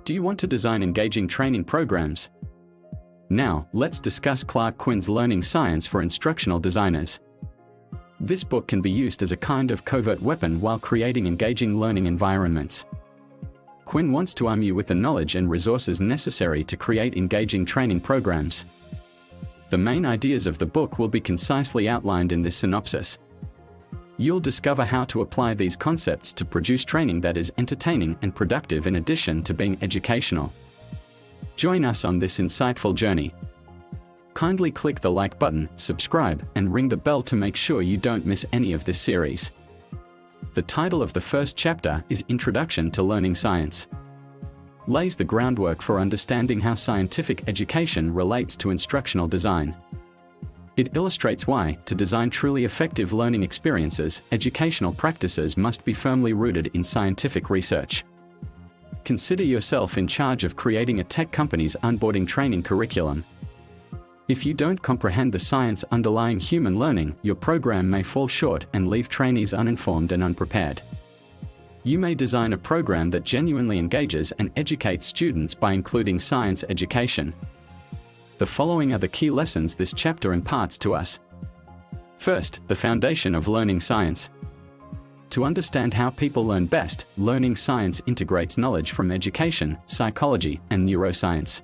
Do you want to design engaging training programs? Now, let's discuss Clark Quinn's Learning Science for Instructional Designers. This book can be used as a kind of covert weapon while creating engaging learning environments. Quinn wants to arm you with the knowledge and resources necessary to create engaging training programs. The main ideas of the book will be concisely outlined in this synopsis. You'll discover how to apply these concepts to produce training that is entertaining and productive in addition to being educational. Join us on this insightful journey. Kindly click the like button, subscribe, and ring the bell to make sure you don't miss any of this series. The title of the first chapter is Introduction to Learning Science. Lays the groundwork for understanding how scientific education relates to instructional design. It illustrates why, to design truly effective learning experiences, educational practices must be firmly rooted in scientific research. Consider yourself in charge of creating a tech company's onboarding training curriculum. If you don't comprehend the science underlying human learning, your program may fall short and leave trainees uninformed and unprepared. You may design a program that genuinely engages and educates students by including science education. The following are the key lessons this chapter imparts to us. First, the foundation of learning science. To understand how people learn best, learning science integrates knowledge from education, psychology, and neuroscience.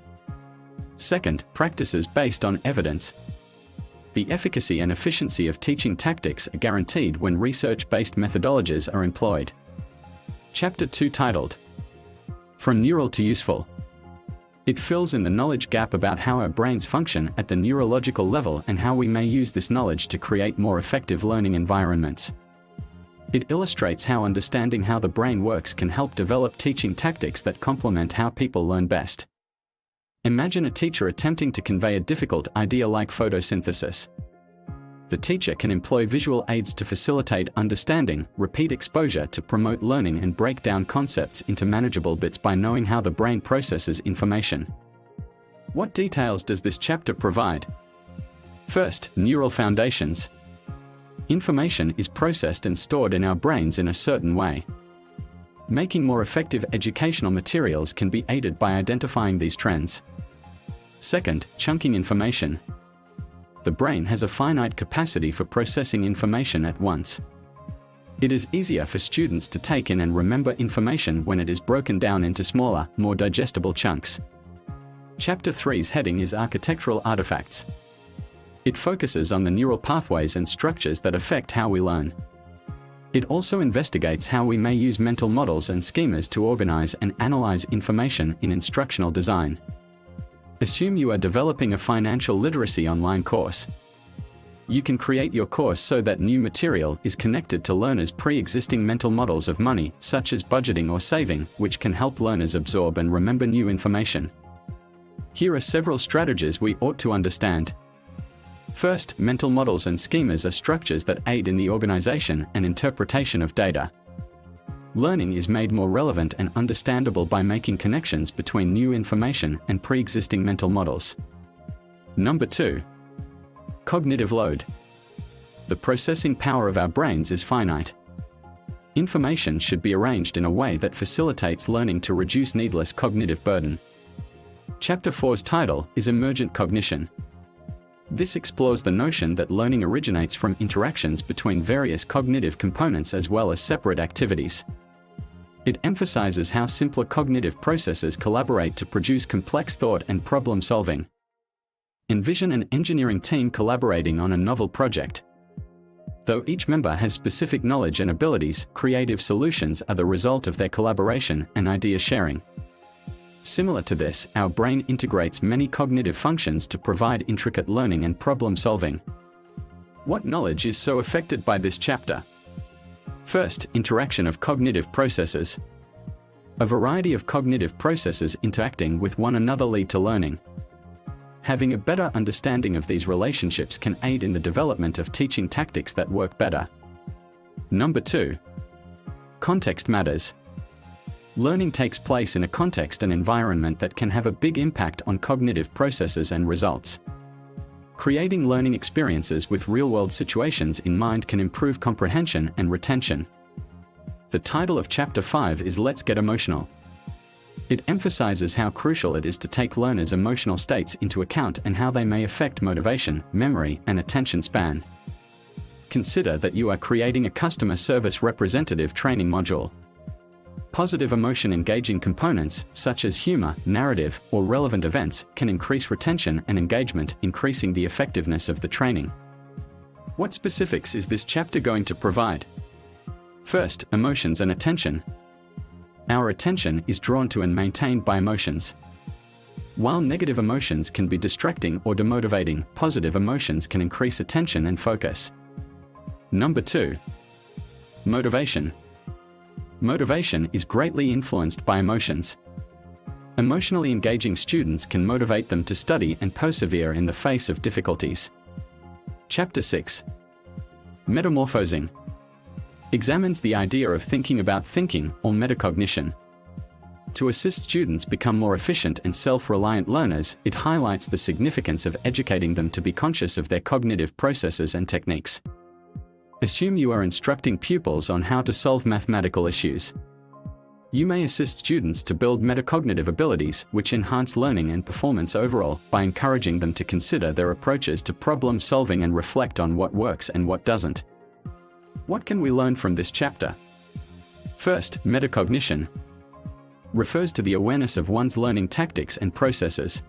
Second, practices based on evidence. The efficacy and efficiency of teaching tactics are guaranteed when research-based methodologies are employed. Chapter 2 titled, From Neural to Useful. It fills in the knowledge gap about how our brains function at the neurological level and how we may use this knowledge to create more effective learning environments. It illustrates how understanding how the brain works can help develop teaching tactics that complement how people learn best. Imagine a teacher attempting to convey a difficult idea like photosynthesis. The teacher can employ visual aids to facilitate understanding, repeat exposure to promote learning, and break down concepts into manageable bits by knowing how the brain processes information. What details does this chapter provide? First, neural foundations. Information is processed and stored in our brains in a certain way. Making more effective educational materials can be aided by identifying these trends. Second, chunking information. The brain has a finite capacity for processing information at once. It is easier for students to take in and remember information when it is broken down into smaller, more digestible chunks. Chapter 3's heading is Architectural Artifacts. It focuses on the neural pathways and structures that affect how we learn. It also investigates how we may use mental models and schemas to organize and analyze information in instructional design. Assume you are developing a financial literacy online course. You can create your course so that new material is connected to learners' pre-existing mental models of money, such as budgeting or saving, which can help learners absorb and remember new information. Here are several strategies we ought to understand. First, mental models and schemas are structures that aid in the organization and interpretation of data. Learning is made more relevant and understandable by making connections between new information and pre-existing mental models. Number 2. Cognitive load. The processing power of our brains is finite. Information should be arranged in a way that facilitates learning to reduce needless cognitive burden. Chapter 4's title is Emergent Cognition. This explores the notion that learning originates from interactions between various cognitive components as well as separate activities. It emphasizes how simpler cognitive processes collaborate to produce complex thought and problem solving. Envision an engineering team collaborating on a novel project. Though each member has specific knowledge and abilities, creative solutions are the result of their collaboration and idea sharing. Similar to this, our brain integrates many cognitive functions to provide intricate learning and problem solving. What knowledge is so affected by this chapter? First, interaction of cognitive processes. A variety of cognitive processes interacting with one another lead to learning. Having a better understanding of these relationships can aid in the development of teaching tactics that work better. Number 2. Context matters. Learning takes place in a context and environment that can have a big impact on cognitive processes and results. Creating learning experiences with real-world situations in mind can improve comprehension and retention. The title of Chapter 5 is Let's Get Emotional. It emphasizes how crucial it is to take learners' emotional states into account and how they may affect motivation, memory, and attention span. Consider that you are creating a customer service representative training module. Positive emotion engaging components, such as humor, narrative, or relevant events, can increase retention and engagement, increasing the effectiveness of the training. What specifics is this chapter going to provide? First, emotions and attention. Our attention is drawn to and maintained by emotions. While negative emotions can be distracting or demotivating, positive emotions can increase attention and focus. Number 2. Motivation. Motivation is greatly influenced by emotions. Emotionally engaging students can motivate them to study and persevere in the face of difficulties. Chapter 6. Metamorphosing. Examines the idea of thinking about thinking, or metacognition. To assist students become more efficient and self-reliant learners, it highlights the significance of educating them to be conscious of their cognitive processes and techniques. Assume you are instructing pupils on how to solve mathematical issues. You may assist students to build metacognitive abilities, which enhance learning and performance overall, by encouraging them to consider their approaches to problem solving and reflect on what works and what doesn't. What can we learn from this chapter? First, metacognition refers to the awareness of one's learning tactics and processes.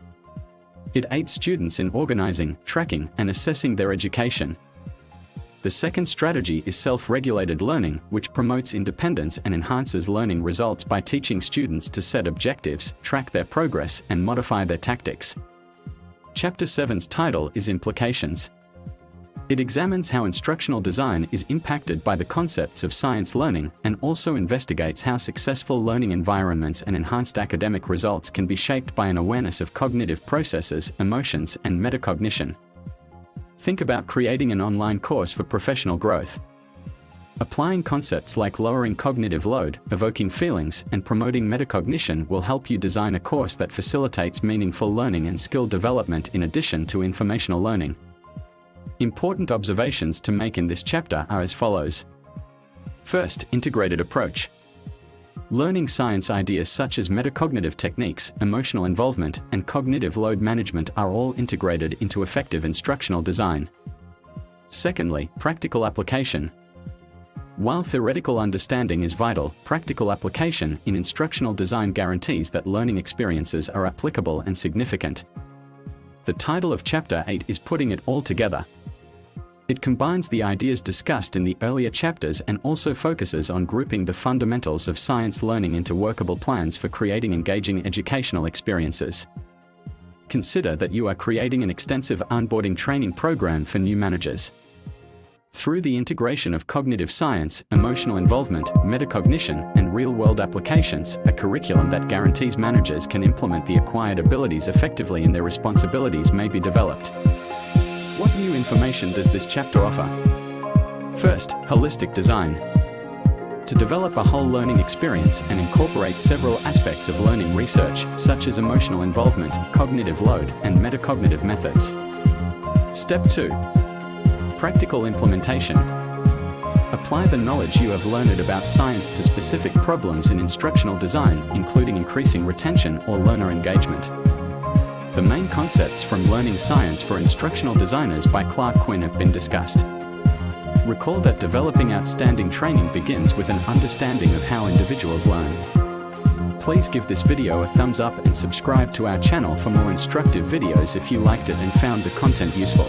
It aids students in organizing, tracking, and assessing their education. The second strategy is self-regulated learning, which promotes independence and enhances learning results by teaching students to set objectives, track their progress, and modify their tactics. Chapter 7's title is Implications. It examines how instructional design is impacted by the concepts of science learning and also investigates how successful learning environments and enhanced academic results can be shaped by an awareness of cognitive processes, emotions, and metacognition. Think about creating an online course for professional growth. Applying concepts like lowering cognitive load, evoking feelings, and promoting metacognition will help you design a course that facilitates meaningful learning and skill development in addition to informational learning. Important observations to make in this chapter are as follows. First, integrated approach. Learning science ideas such as metacognitive techniques, emotional involvement, and cognitive load management are all integrated into effective instructional design. Secondly, practical application. While theoretical understanding is vital, practical application in instructional design guarantees that learning experiences are applicable and significant. The title of Chapter 8 is Putting It All Together. It combines the ideas discussed in the earlier chapters and also focuses on grouping the fundamentals of science learning into workable plans for creating engaging educational experiences. Consider that you are creating an extensive onboarding training program for new managers. Through the integration of cognitive science, emotional involvement, metacognition, and real-world applications, a curriculum that guarantees managers can implement the acquired abilities effectively in their responsibilities may be developed. What new information does this chapter offer? First, holistic design. To develop a whole learning experience and incorporate several aspects of learning research, such as emotional involvement, cognitive load, and metacognitive methods. Step 2. Practical implementation. Apply the knowledge you have learned about science to specific problems in instructional design, including increasing retention or learner engagement. The main concepts from Learning Science for Instructional Designers by Clark Quinn have been discussed. Recall that developing outstanding training begins with an understanding of how individuals learn. Please give this video a thumbs up and subscribe to our channel for more instructive videos if you liked it and found the content useful.